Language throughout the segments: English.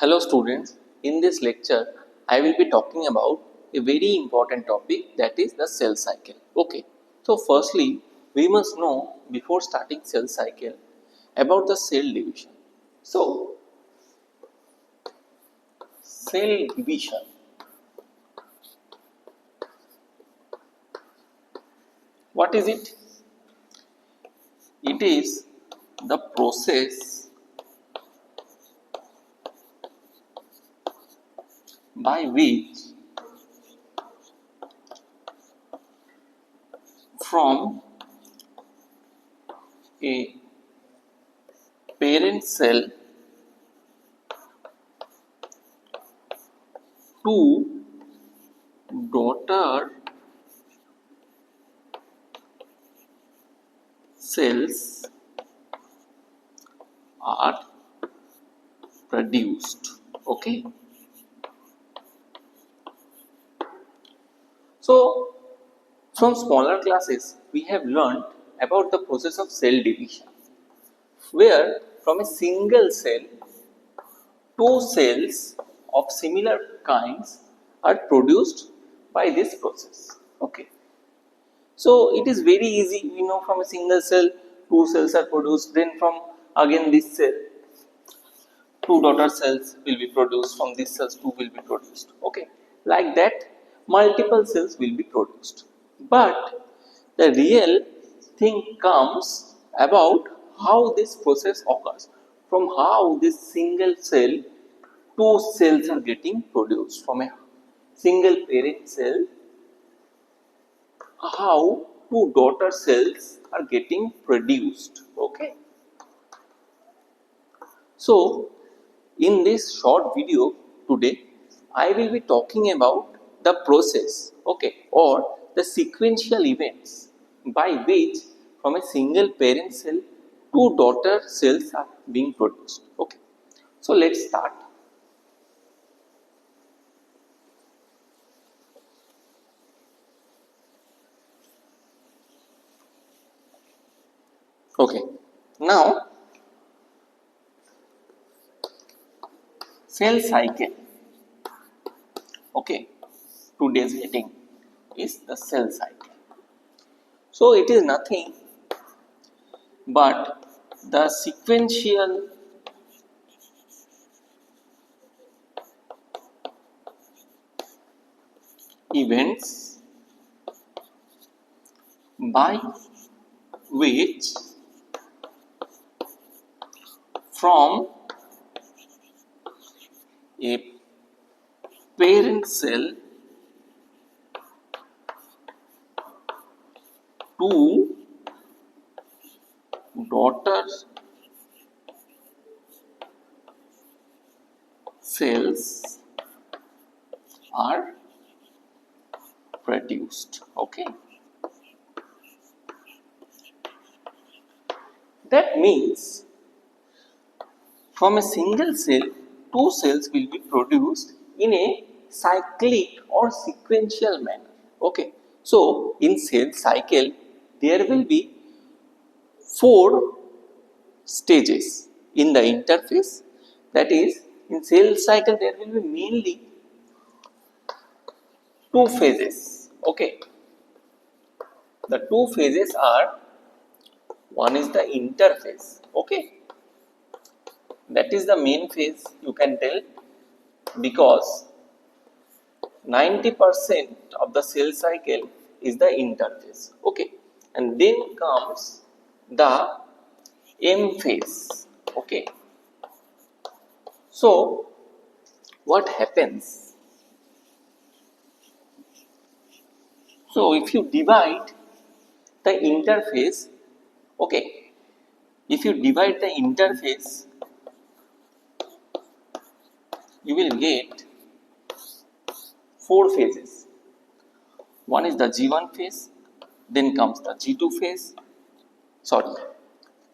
Hello students, in this lecture I will be talking about a very important topic, that is the cell cycle. Okay, so firstly we must know before starting cell cycle about the cell division. So cell division, what is it? It is the process by which from a parent cell to daughter cells are produced. Okay, so from smaller classes we have learned about the process of cell division, where from a single cell two cells of similar kinds are produced by this process. Okay, so it is very easy, we know from a single cell two cells are produced, then from again this cell two daughter cells will be produced, from these cells two will be produced. Okay, like that multiple cells will be produced, but the real thing comes about how this process occurs, from how this single cell two cells are getting produced from a single parent cell, how two daughter cells are getting produced. Okay, so in this short video today, I will be talking about the process, okay, or the sequential events by which from a single parent cell two daughter cells are being produced. Okay, so let's start. Okay, now cell cycle. Okay, today's heading is the cell cycle. So it is nothing but the sequential events by which from a parent cell to daughter cells are produced. Okay, that means from a single cell two cells will be produced in a cyclic or sequential manner. Okay, so in cell cycle there will be four stages in the interphase. That is, in cell cycle there will be mainly two phases. Okay, the two phases are, one is the interphase. Okay, that is the main phase, you can tell, because 90% of the cell cycle is the interphase. Okay, and then comes the M phase. Okay, so what happens? So if you divide the interphase, okay, if you divide the interphase, you will get four phases. One is the G1 phase, then comes the G2 phase. Sorry,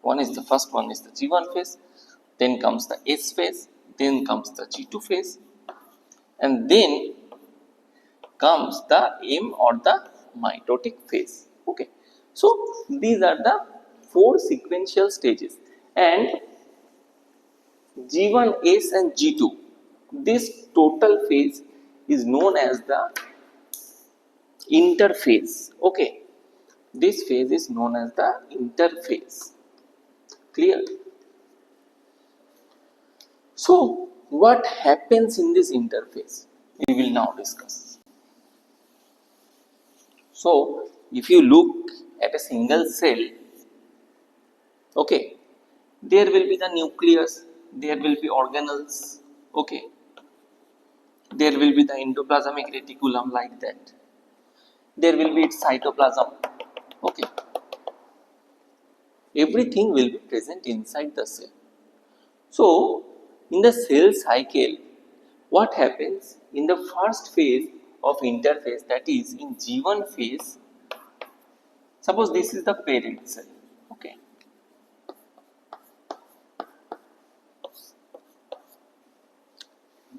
the first one is the G1 phase, then comes the S phase, then comes the G2 phase, and then comes the M or the mitotic phase. Okay, so these are the four sequential stages, and G1, S and G2 This total phase is known as the interphase. Okay, this phase is known as the interphase. Clear? So what happens in this interphase we will now discuss. So if you look at a single cell, okay, there will be the nucleus, there will be organelles, okay, there will be the endoplasmic reticulum, like that, there will be its cytoplasm, okay, everything will be present inside the cell. So in the cell cycle, what happens in the first phase of interphase, that is in G1 phase, suppose this is the parent cell, okay,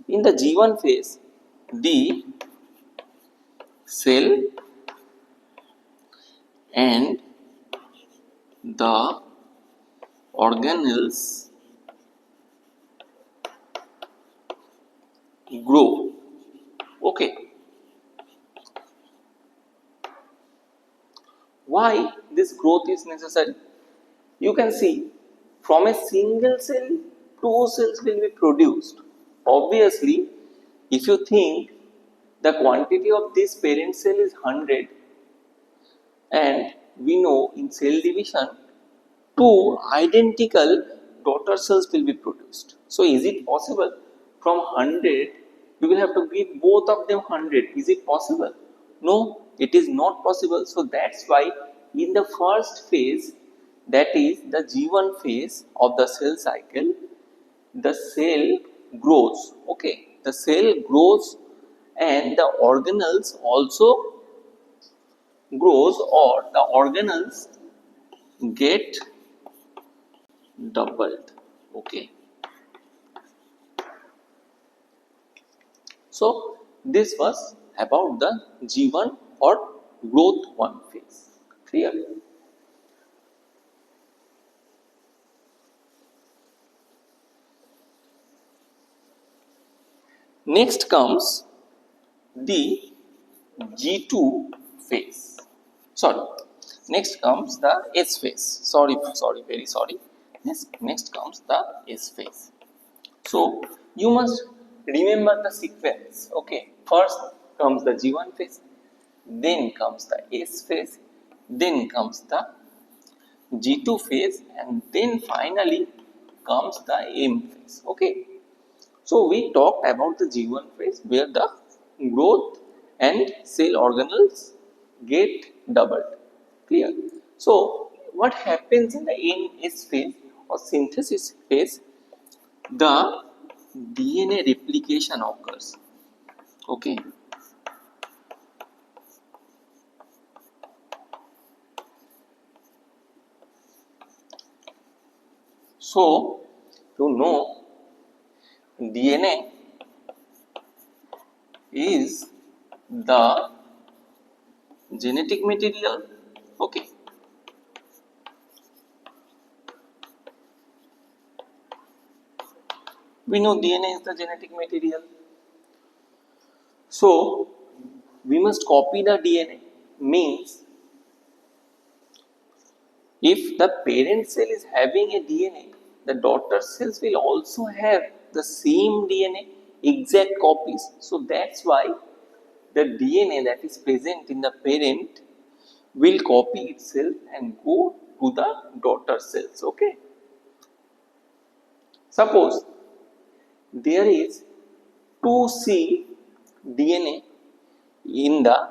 in the G1 phase, the cell and the organelles grow, okay. Why this growth is necessary? You can see from a single cell, two cells will be produced. Obviously, if you think the quantity of this parent cell is 100, and we know in cell division, two identical daughter cells will be produced. So is it possible from 100 you will have to give both of them 100? Is it possible? No, it is not possible. So that's why in the first phase, that is the G1 phase of the cell cycle, the cell grows, okay, the cell grows and the organelles also grows, or the organelles get doubled, okay. So this was about the G1 or growth 1 phase. Clear? Next comes the G2 phase. Sorry. Next comes the S phase. Sorry, very sorry. Next comes the S phase. So you must remember the sequence. Okay. First comes the G1 phase, then comes the S phase, then comes the G2 phase, and then finally comes the M phase. Okay. So we talked about the G1 phase where the growth and cell organelles get doubled. Clear? So what happens in the NS phase or synthesis phase? The DNA replication occurs. Okay. So to know DNA is the genetic material, okay. We know DNA is the genetic material. So we must copy the DNA, means if the parent cell is having a DNA, the daughter cells will also have the same DNA, exact copies. So that's why the DNA that is present in the parent will copy itself and go to the daughter cells. Okay. Suppose there is 2C DNA in the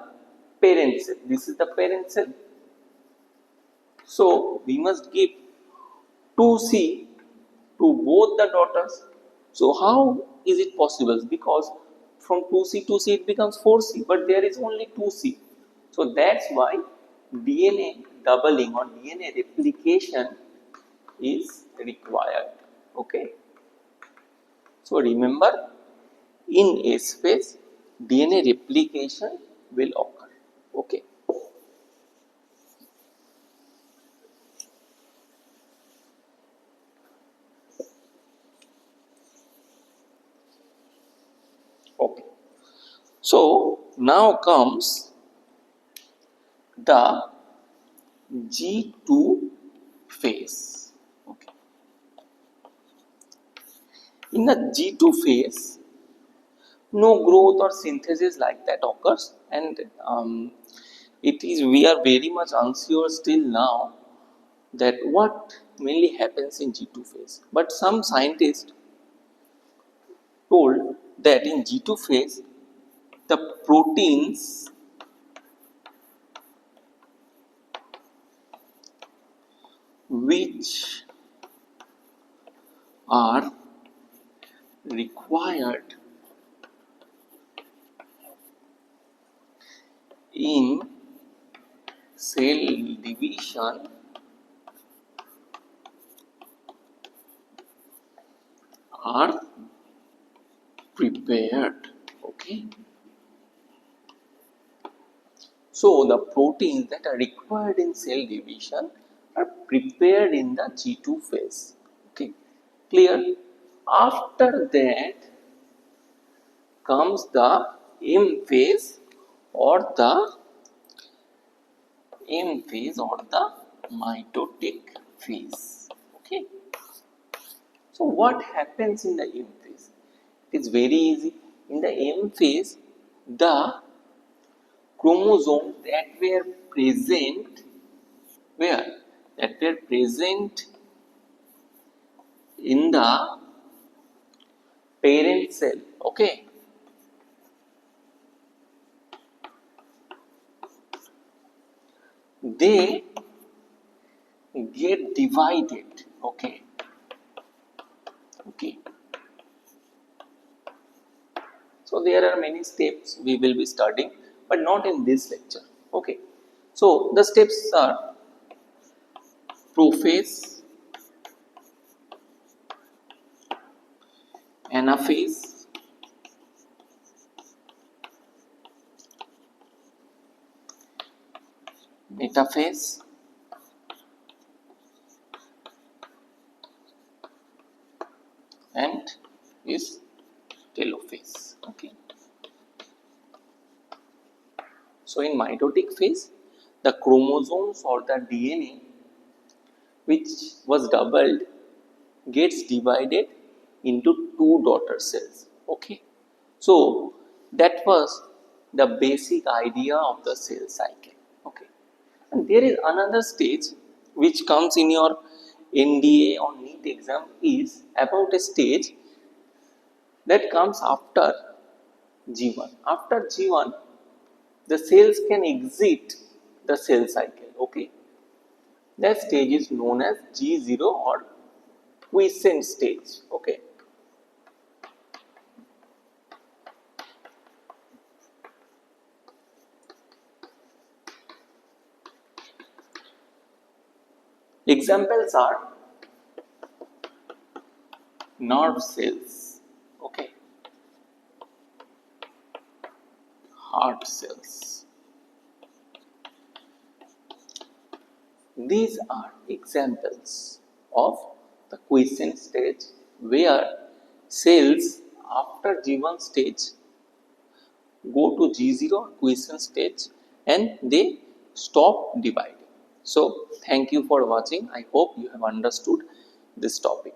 parent cell. This is the parent cell. So we must give 2C to both the daughters. So how is it possible? Because from 2C to C it becomes 4C, but there is only 2C. So that's why DNA doubling or DNA replication is required. Okay. So remember, in S phase, DNA replication will occur. Okay. Okay. So now comes the G2 phase. Okay. In the G2 phase, no growth or synthesis like that occurs, and it is we are very much unsure still now that what mainly happens in G2 phase. But some scientists told that in G2 phase, the proteins which are required in cell division are prepared. Okay. So the proteins that are required in cell division are prepared in the G2 phase. Okay. Clear? After that comes the M phase or the mitotic phase. Okay. So what happens in the M phase? It is very easy. In the M phase, the chromosomes that were present where that were present in the parent cell, okay, they get divided. Okay. So there are many steps we will be studying, but not in this lecture. Okay. So the steps are prophase, anaphase, metaphase, and is telophase. Okay. So in mitotic phase, the chromosomes or the DNA which was doubled gets divided into two daughter cells. Okay. So that was the basic idea of the cell cycle. Okay. And there is another stage which comes in your NDA or NEET exam is about a stage that comes after G1. After G1, the cells can exit the cell cycle. Okay. That stage is known as G0 or quiescent stage. Okay. Examples are nerve cells, okay, heart cells. These are examples of the quiescent stage where cells after G1 stage go to G0 quiescent stage and they stop dividing. So thank you for watching. I hope you have understood this topic.